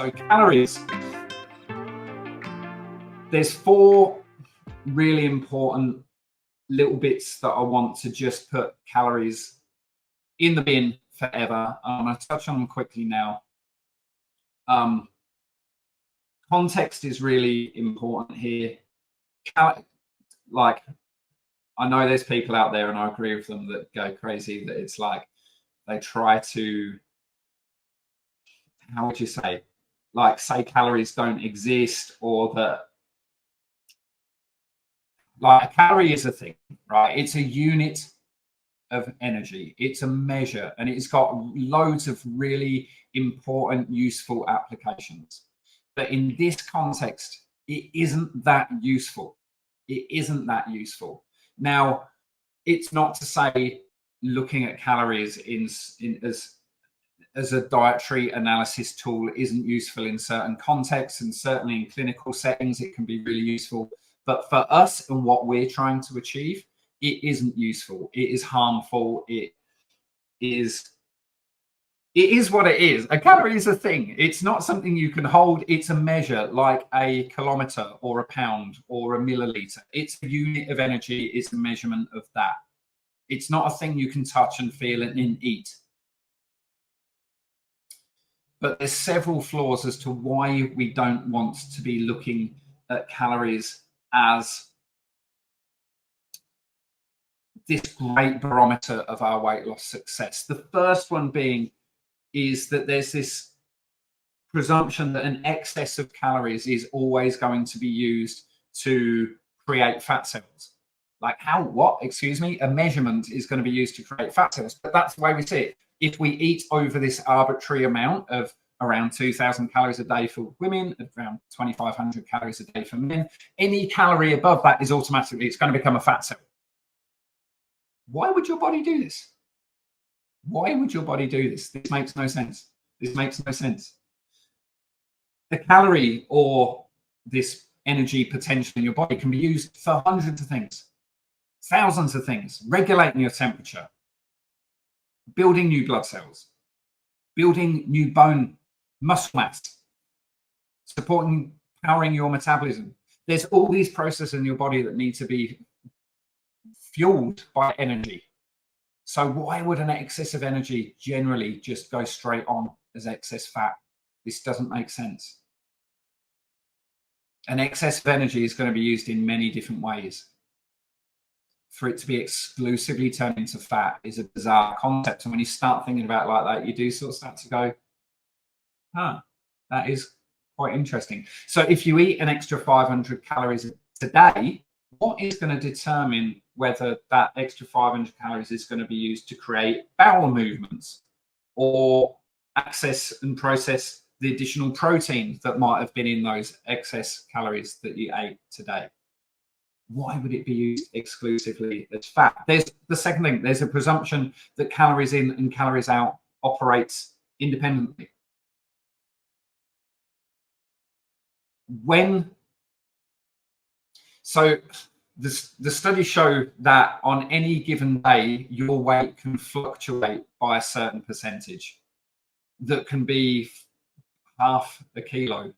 So calories. There's four really important little bits that I want to just put calories in the bin forever. I'm going to touch on them quickly now. Context is really important here. Like, I know there's people out there, and I agree with them, that go crazy, that it's like they try to, how would you say, like say calories don't exist, or that, like, a calorie is a thing, right? It's a unit of energy. It's a measure, and it's got loads of really important, useful applications. But in this context, it isn't that useful. It isn't that useful. Now, it's not to say looking at calories as a dietary analysis tool isn't useful in certain contexts, and certainly in clinical settings, it can be really useful. But for us and what we're trying to achieve, it isn't useful. It is harmful. It is what it is. A calorie is a thing. It's not something you can hold. It's a measure, like a kilometer or a pound or a milliliter. It's a unit of energy. It's a measurement of that. It's not a thing you can touch and feel and eat. But there's several flaws as to why we don't want to be looking at calories as this great barometer of our weight loss success. The first one being is that there's this presumption that an excess of calories is always going to be used to create fat cells. Like, how, what, excuse me? A measurement is going to be used to create fat cells, but that's the way we see it. If we eat over this arbitrary amount of around 2,000 calories a day for women, around 2,500 calories a day for men, any calorie above that is automatically, it's going to become a fat cell. Why would your body do this? Why would your body do this? This makes no sense. This makes no sense. The calorie, or this energy potential in your body, can be used for hundreds of things, thousands of things: regulating your temperature, building new blood cells, building new bone, muscle mass, supporting, powering your metabolism. There's all these processes in your body that need to be fueled by energy. So why would an excess of energy generally just go straight on as excess fat? This doesn't make sense. An excess of energy is going to be used in many different ways. For it to be exclusively turned into fat is a bizarre concept. And when you start thinking about it like that, you do sort of start to go, huh, that is quite interesting. So if you eat an extra 500 calories today, what is going to determine whether that extra 500 calories is going to be used to create bowel movements, or access and process the additional protein that might have been in those excess calories that you ate today? Why would it be used exclusively as fat? There's the second thing. There's a presumption that calories in and calories out operates independently. So the studies show that on any given day, your weight can fluctuate by a certain percentage. That can be half a kilo,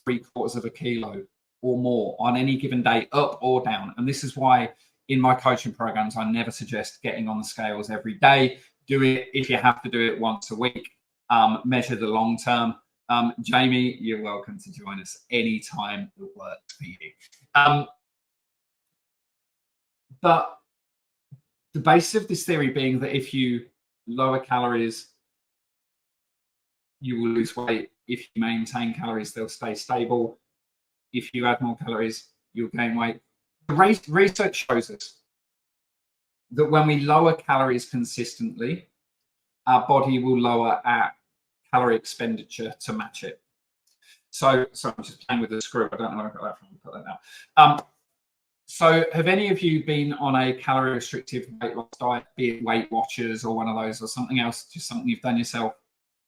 3/4 of a kilo, or more on any given day, up or down. And this is why in my coaching programs, I never suggest getting on the scales every day. Do it if you have to do it once a week. Measure the long term. Jamie, you're welcome to join us anytime that works for you. But the basis of this theory being that if you lower calories, you will lose weight. If you maintain calories, they'll stay stable. If you add more calories, you'll gain weight. Research shows us that when we lower calories consistently, our body will lower our calorie expenditure to match it. So I'm just playing with the screw. I don't know where I got that from. I'll put that now. So have any of you been on a calorie restrictive weight loss diet, be it Weight Watchers or one of those, or something else, just something you've done yourself,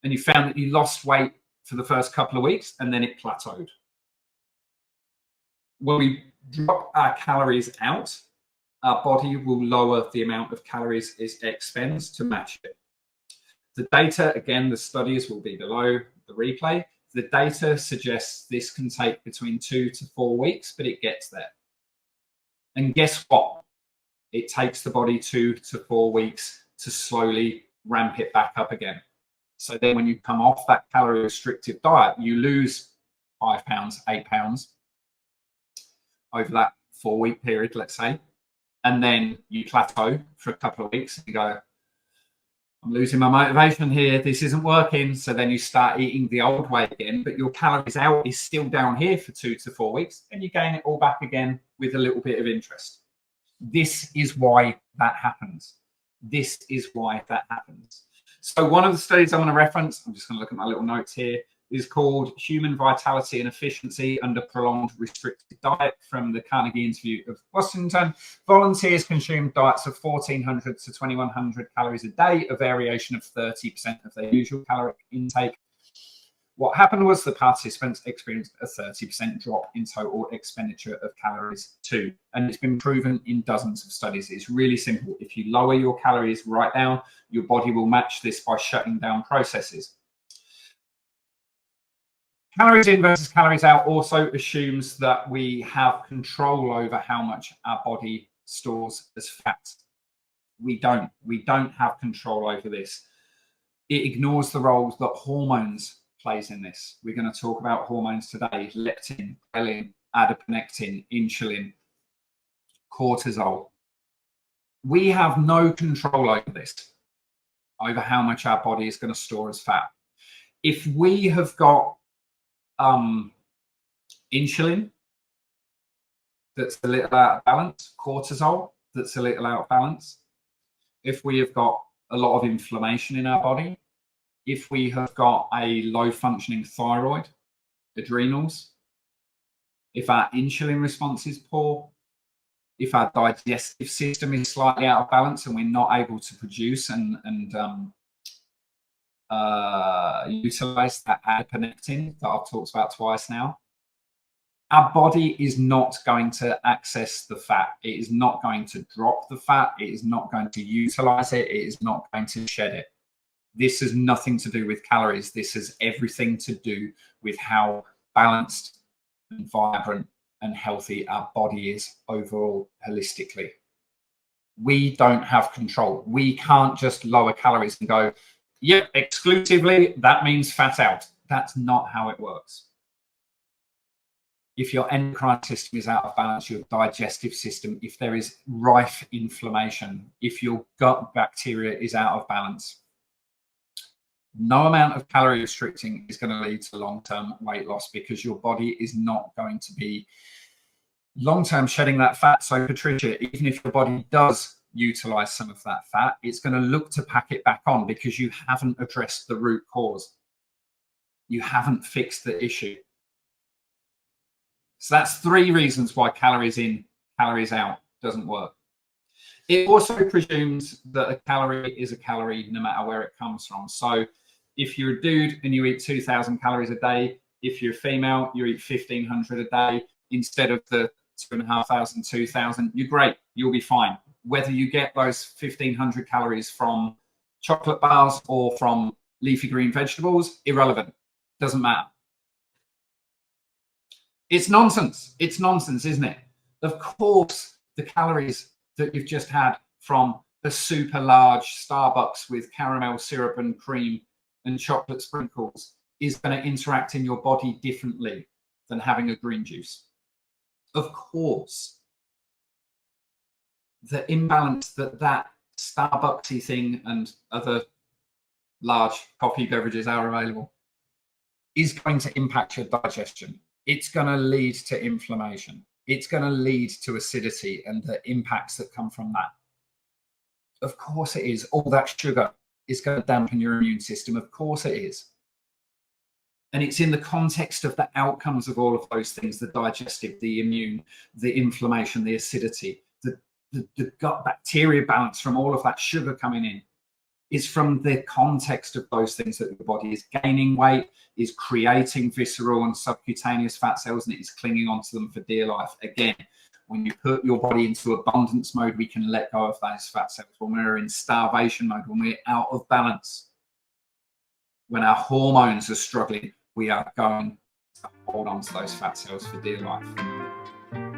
and you found that you lost weight for the first couple of weeks and then it plateaued? When we drop our calories out, our body will lower the amount of calories it expends to match it. The data, again, the studies will be below the replay. The data suggests this can take between 2 to 4 weeks, but it gets there. And guess what? It takes the body 2 to 4 weeks to slowly ramp it back up again. So then when you come off that calorie restrictive diet, you lose 5 pounds, 8 pounds over that 4-week period, let's say. And then you plateau for a couple of weeks and you go, I'm losing my motivation here. This isn't working. So then you start eating the old way again, but your calories out is still down here for 2 to 4 weeks, and you gain it all back again with a little bit of interest. This is why that happens. This is why that happens. So one of the studies I want to reference, I'm just going to look at my little notes here, is called Human Vitality and Efficiency Under Prolonged Restricted Diet from the Carnegie Institute of Washington. Volunteers consumed diets of 1,400 to 2,100 calories a day, a variation of 30% of their usual caloric intake. What happened was the participants experienced a 30% drop in total expenditure of calories too. And it's been proven in dozens of studies. It's really simple. If you lower your calories right down, your body will match this by shutting down processes. Calories in versus calories out also assumes that we have control over how much our body stores as fat. We don't. We don't have control over this. It ignores the roles that hormones plays in this. We're going to talk about hormones today: leptin, ghrelin, adiponectin, insulin, cortisol. We have no control over this, over how much our body is going to store as fat. If we have got insulin that's a little out of balance, cortisol that's a little out of balance, if we have got a lot of inflammation in our body, if we have got a low functioning thyroid, adrenals, if our insulin response is poor, if our digestive system is slightly out of balance and we're not able to produce and utilize that adiponectin that I've talked about twice now, our body is not going to access the fat. It is not going to drop the fat. It is not going to utilize it. It is not going to shed it. This has nothing to do with calories. This has everything to do with how balanced and vibrant and healthy our body is overall holistically. We don't have control. We can't just lower calories and go, yep, exclusively, that means fat out. That's not how it works. If your endocrine system is out of balance, your digestive system, if there is rife inflammation, if your gut bacteria is out of balance, no amount of calorie restricting is going to lead to long-term weight loss, because your body is not going to be long-term shedding that fat. So Patricia, even if your body does utilize some of that fat, it's going to look to pack it back on because you haven't addressed the root cause. You haven't fixed the issue. So that's 3 reasons why calories in, calories out doesn't work. It also presumes that a calorie is a calorie no matter where it comes from. So if you're a dude and you eat 2,000 calories a day, if you're a female, you eat 1,500 a day instead of the 2,500, 2,000, you're great. You'll be fine. Whether you get those 1,500 calories from chocolate bars or from leafy green vegetables, irrelevant. Doesn't matter. It's nonsense. It's nonsense, isn't it? Of course, the calories that you've just had from a super large Starbucks with caramel syrup and cream and chocolate sprinkles is going to interact in your body differently than having a green juice. Of course. The imbalance that Starbucksy thing and other large coffee beverages are available is going to impact your digestion. It's going to lead to inflammation. It's going to lead to acidity and the impacts that come from that. Of course it is. All that sugar is going to dampen your immune system. Of course it is. And it's in the context of the outcomes of all of those things, the digestive, the immune, the inflammation, the acidity, the gut bacteria balance from all of that sugar coming in. Is from the context of those things that the body is gaining weight, is creating visceral and subcutaneous fat cells, and it is clinging onto them for dear life. Again, when you put your body into abundance mode, we can let go of those fat cells. When we're in starvation mode, when we're out of balance, when our hormones are struggling, we are going to hold on to those fat cells for dear life.